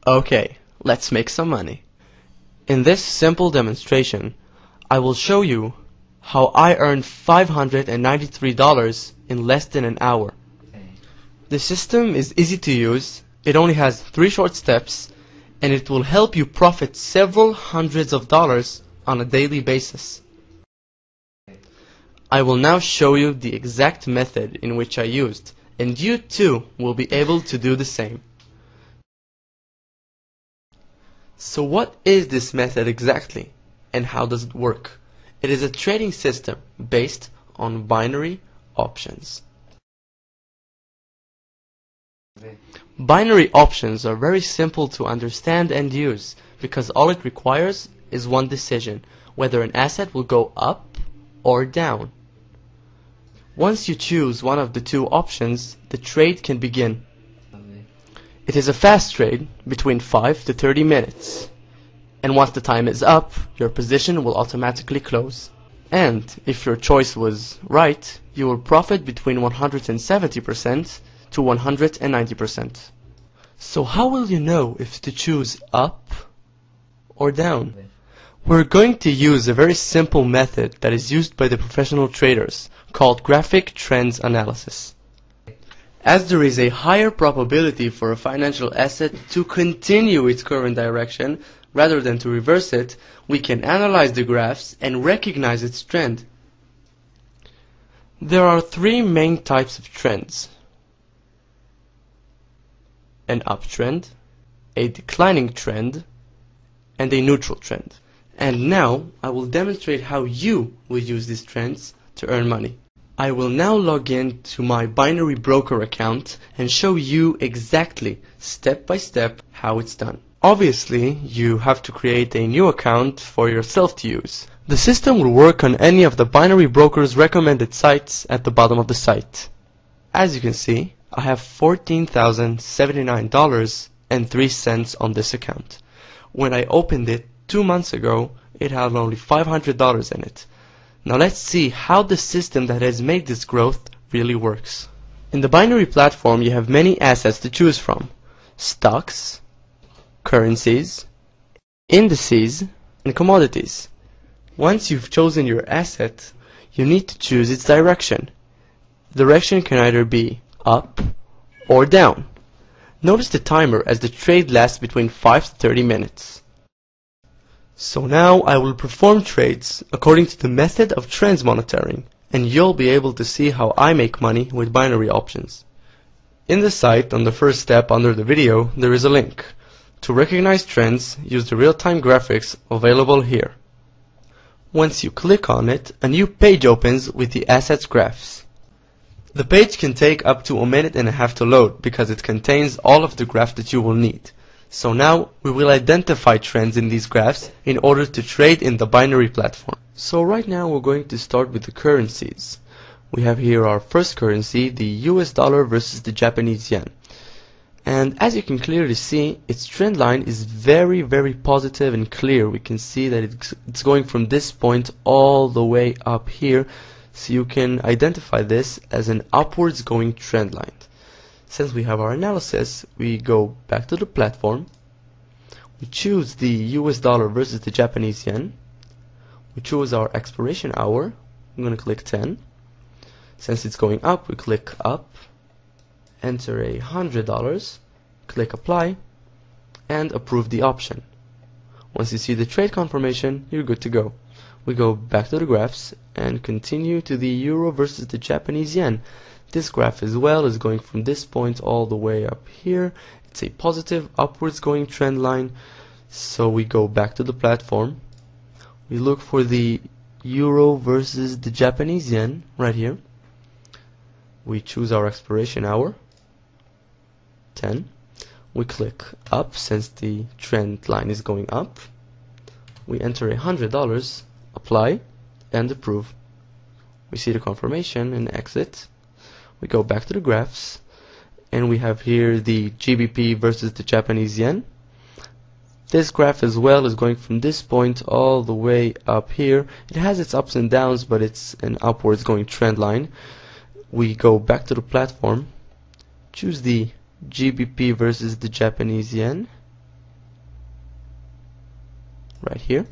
Okay, let's make some money. In this simple demonstration, I will show you how I earned $593 in less than an hour. The system is easy to use, it only has 3 short steps, and it will help you profit several hundreds of dollars on a daily basis. I will now show you the exact method in which I used, and you too will be able to do the same. So what is this method exactly, and how does it work? It is a trading system based on binary options. Binary options are very simple to understand and use because all it requires is one decision, whether an asset will go up or down. Once you choose one of the 2 options, the trade can begin. It is a fast trade between 5 to 30 minutes. And once the time is up, your position will automatically close. And if your choice was right, you will profit between 170% to 190%. So how will you know if to choose up or down? We're going to use a very simple method that is used by the professional traders called graphic trends analysis. As there is a higher probability for a financial asset to continue its current direction rather than to reverse it, we can analyze the graphs and recognize its trend. There are 3 main types of trends: an uptrend, a declining trend, and a neutral trend. And now I will demonstrate how you will use these trends to earn money. I will now log in to my binary broker account and show you exactly, step by step, how it's done. Obviously, you have to create a new account for yourself to use. The system will work on any of the binary brokers recommended sites at the bottom of the site. As you can see, I have $14,079.03 on this account. When I opened it 2 months ago, it had only $500 in it. Now let's see how the system that has made this growth really works. In the binary platform, you have many assets to choose from: stocks, currencies, indices, and commodities. Once you've chosen your asset, you need to choose its direction. The direction can either be up or down. Notice the timer as the trade lasts between 5 to 30 minutes. So now I will perform trades according to the method of trends monitoring, and you'll be able to see how I make money with binary options. In the site, on the first step under the video, there is a link. To recognize trends, use the real-time graphics available here. Once you click on it, a new page opens with the assets graphs. The page can take up to 1.5 minutes to load because it contains all of the graphs that you will need. So now we will identify trends in these graphs in order to trade in the binary platform. So right now we're going to start with the currencies. We have here our first currency, the US dollar versus the Japanese yen. And as you can clearly see, its trend line is very positive and clear. We can see that it's going from this point all the way up here. So you can identify this as an upwards going trend line. Since we have our analysis, we go back to the platform. We choose the US dollar versus the Japanese yen. We choose our expiration hour. I'm going to click 10. Since it's going up, we click up, enter $100, click apply, and approve the option. Once you see the trade confirmation, you're good to go. We go back to the graphs and continue to the euro versus the Japanese yen. This graph as well is going from this point all the way up here. It's a positive upwards going trend line. So we go back to the platform. We look for the euro versus the Japanese yen right here. We choose our expiration hour, 10. We click up since the trend line is going up. We enter $100, apply, and approve. We see the confirmation and exit. We go back to the graphs, and we have here the GBP versus the Japanese yen. This graph as well is going from this point all the way up here. It has its ups and downs, but it's an upwards going trend line. We go back to the platform, choose the GBP versus the Japanese yen, right here.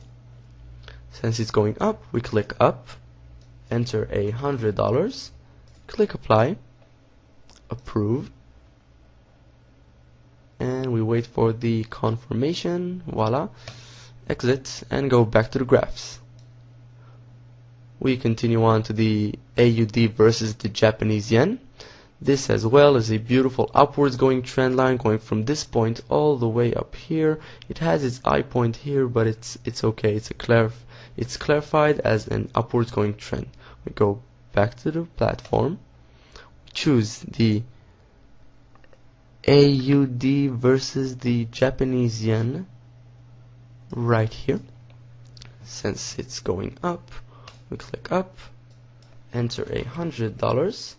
Since it's going up, we click up, enter $100, click apply, approve, and we wait for the confirmation. Voila, exit and go back to the graphs. We continue on to the AUD versus the Japanese yen. This as well is a beautiful upwards going trend line going from this point all the way up here. It has its eye point here, but it's okay. It's clarified as an upwards going trend. We go back to the platform, choose the AUD versus the Japanese yen right here. Since it's going up, we click up, enter $100,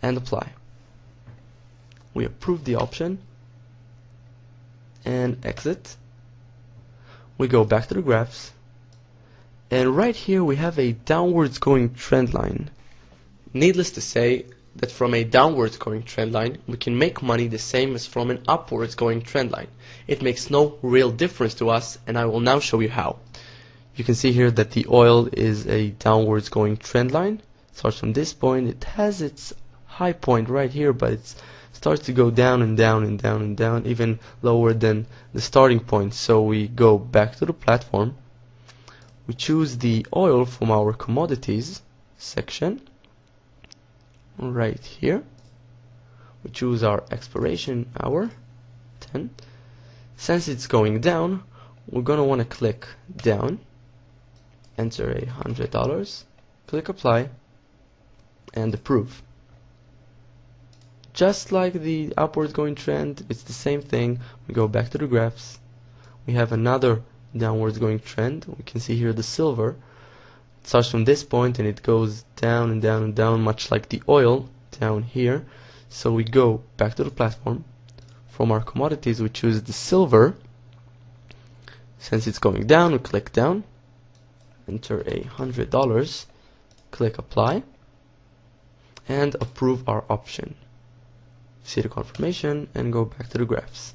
and apply. We approve the option and exit. We go back to the graphs, and right here we have a downwards going trend line. Needless to say that from a downwards going trend line we can make money the same as from an upwards going trend line. It makes no real difference to us, and I will now show you how. You can see here that the oil is a downwards going trend line. It starts from this point. It has its high point right here, but it starts to go down and down and down and down, even lower than the starting point. So we go back to the platform, we choose the oil from our commodities section right here, we choose our expiration hour 10. Since it's going down, we're gonna want to click down, enter $100, click apply, and approve. Just like the upwards going trend, it's the same thing. We go back to the graphs, we have another downwards going trend. We can see here the silver. It starts from this point and it goes down and down and down, much like the oil down here. So we go back to the platform. From our commodities we choose the silver. Since it's going down, we click down, enter $100, click apply, and approve our option. See the confirmation and go back to the graphs.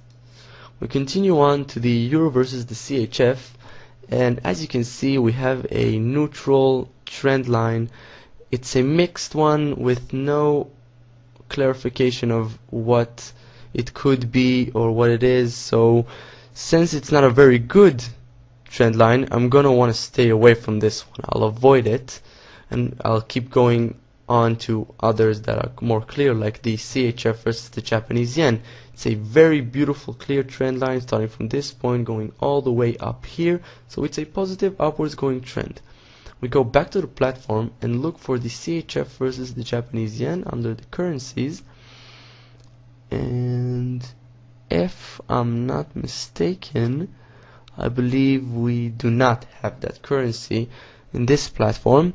We continue on to the euro versus the CHF, and as you can see we have a neutral trend line. It's a mixed one with no clarification of what it could be or what it is. So since it's not a very good trend line, I'm gonna want to stay away from this one. I'll avoid it and I'll keep going on to others that are more clear, like the CHF versus the Japanese yen. It's a very beautiful clear trend line starting from this point going all the way up here, so it's a positive upwards going trend. We go back to the platform and look for the CHF versus the Japanese yen under the currencies, and if I'm not mistaken, I believe we do not have that currency in this platform.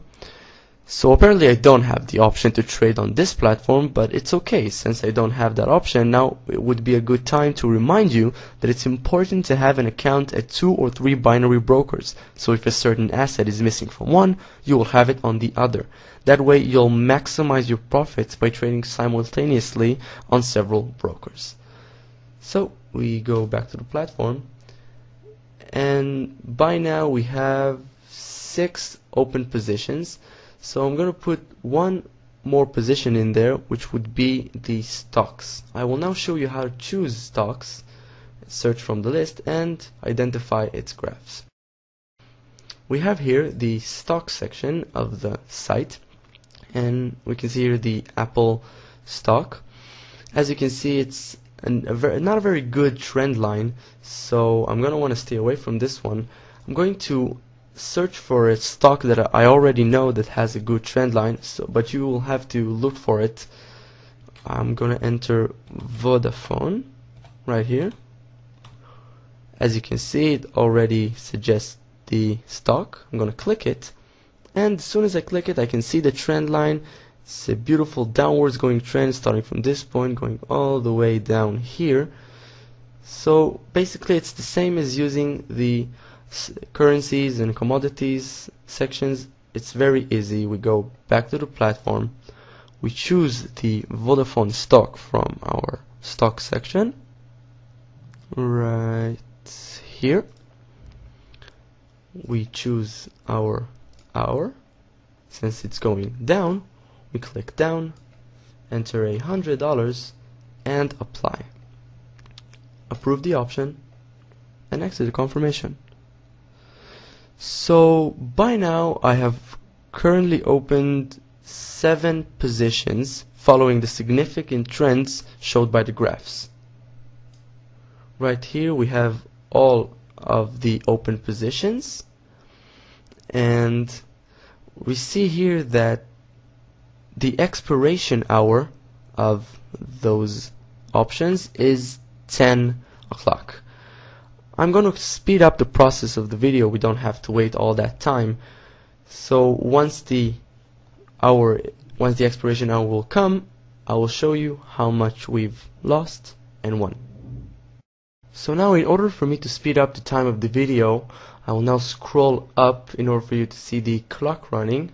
So apparently I don't have the option to trade on this platform, but it's okay. Since I don't have that option, now it would be a good time to remind you that it's important to have an account at 2 or 3 binary brokers. So if a certain asset is missing from one, you will have it on the other. That way you'll maximize your profits by trading simultaneously on several brokers. So we go back to the platform, and by now we have 6 open positions. So I'm going to put one more position in there, which would be the stocks. I will now show you how to choose stocks, search from the list, and identify its graphs. We have here the stock section of the site, and we can see here the Apple stock. As you can see, it's not a very good trend line, so I'm going to want to stay away from this one. I'm going to search for a stock that I already know that has a good trend line, but you will have to look for it. I'm gonna enter Vodafone right here. As you can see, it already suggests the stock. I'm gonna click it, and as soon as I click it, I can see the trend line. It's a beautiful downwards going trend starting from this point going all the way down here. So basically it's the same as using the currencies and commodities sections. It's very easy. We go back to the platform, we choose the Vodafone stock from our stock section, right here. We choose our hour. Since it's going down, we click down, enter $100, and apply. Approve the option and exit the confirmation. So by now I have currently opened 7 positions following the significant trends showed by the graphs. Right here we have all of the open positions, and we see here that the expiration hour of those options is 10 o'clock. I'm going to speed up the process of the video. We don't have to wait all that time. So once the expiration hour will come, I will show you how much we've lost and won. So now, in order for me to speed up the time of the video, I will now scroll up in order for you to see the clock running,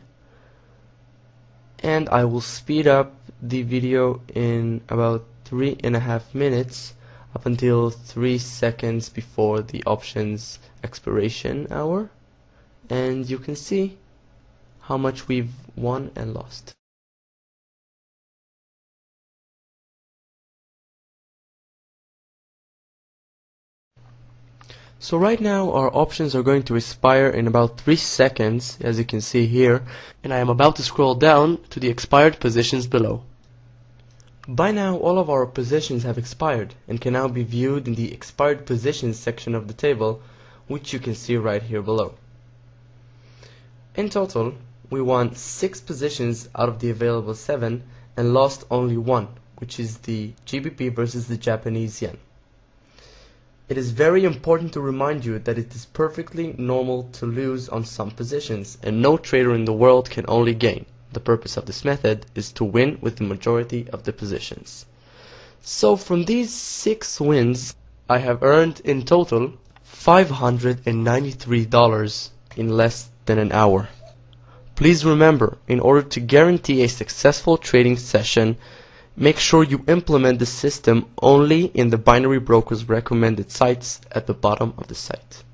and I will speed up the video in about 3.5 minutes up until 3 seconds before the options expiration hour, and you can see how much we've won and lost. So right now our options are going to expire in about 3 seconds, as you can see here, and I am about to scroll down to the expired positions below. By now all of our positions have expired and can now be viewed in the expired positions section of the table, which you can see right here below. In total, we won 6 positions out of the available 7 and lost only 1, which is the GBP versus the Japanese yen. It is very important to remind you that it is perfectly normal to lose on some positions, and no trader in the world can only gain. The purpose of this method is to win with the majority of the positions. So from these 6 wins, I have earned in total $593 in less than an hour. Please remember, in order to guarantee a successful trading session, make sure you implement the system only in the binary broker's recommended sites at the bottom of the site.